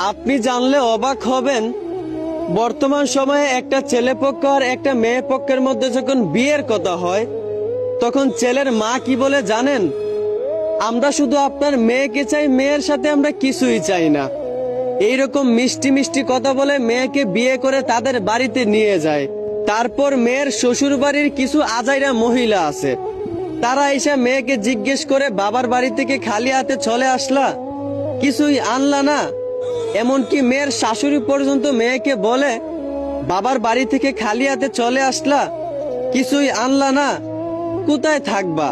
আপনি জানলে অবাক হবেন, বর্তমান সময়ে একটা ছেলে পক্ষ আর একটা মেয়ে পক্ষের মধ্যে যখন বিয়ের কথা হয়, তখন ছেলের মা কি বলে জানেন? আমরা শুধু আপনার মেয়েকে চাই, মেয়ের সাথে আমরা কিছুই চাই না। এইরকম মিষ্টি মিষ্টি কথা বলে মেয়েকে বিয়ে করে তাদের বাড়িতে নিয়ে যায়। তারপর মেয়ের শ্বশুর বাড়ির কিছু আজাইরা মহিলা আছে, তারা এসে মেয়েকে জিজ্ঞেস করে, বাবার বাড়ি থেকে খালি হাতে চলে আসলা, কিছুই আনলা না? এমনকি মেয়ের শাশুড়ি পর্যন্ত মেয়েকে বলে, বাবার বাড়ি থেকে খালি হাতে চলে আসলা, কিছুই আনলা না? কোথায় থাকবা,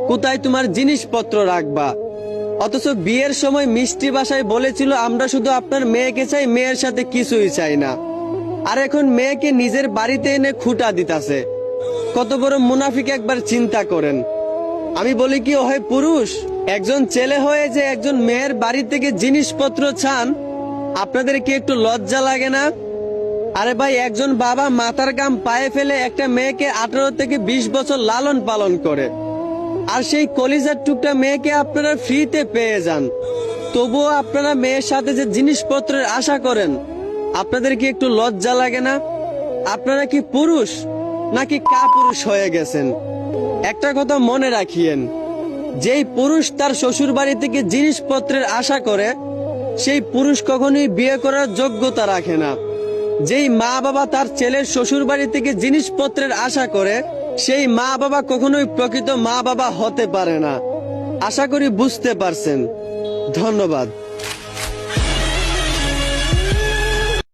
কোথায় তোমার জিনিসপত্র রাখবা? অথচ বিয়ের সময় মিষ্টি ভাষায় বলেছিল, আমরা শুধু আপনার মেয়েকে চাই, মেয়ের সাথে কিছুই চাই না। আর এখন মেয়েকে নিজের বাড়িতে এনে খুঁটা দিতাছে। কত বড় মুনাফিক একবার চিন্তা করেন। আমি বলি কি, ও হয় পুরুষ? একজন ছেলে হয়ে যে একজন মেয়ের বাড়ি থেকে জিনিসপত্র চান, আপনাদের কি একটু লজ্জা লাগে না? আরে ভাই, একজন বাবা মাথার ঘাম পায়ে ফেলে একটা মেয়েকে 18 থেকে 20 বছর লালন পালন করে, আর সেই কলিজার টুকটা মেয়েকে আপনারা ফ্রিতে পেয়ে যান। তবুও আপনারা মেয়ের সাথে যে জিনিসপত্রের আশা করেন, আপনাদের কি একটু লজ্জা লাগে না? আপনারা কি পুরুষ নাকি কাপুরুষ হয়ে গেছেন? একটা কথা মনে রাখিয়েন, যেই পুরুষ তার শ্বশুর বাড়ি থেকে জিনিসপত্রের আশা করে, সেই পুরুষ কখনোই বিয়ে করার যোগ্যতা রাখে না। যেই মা বাবা তার ছেলের শ্বশুর বাড়ি থেকে জিনিসপত্রের আশা করে, সেই মা বাবা কখনোই প্রকৃত মা বাবা হতে পারে না। আশা করি বুঝতে পারছেন। ধন্যবাদ।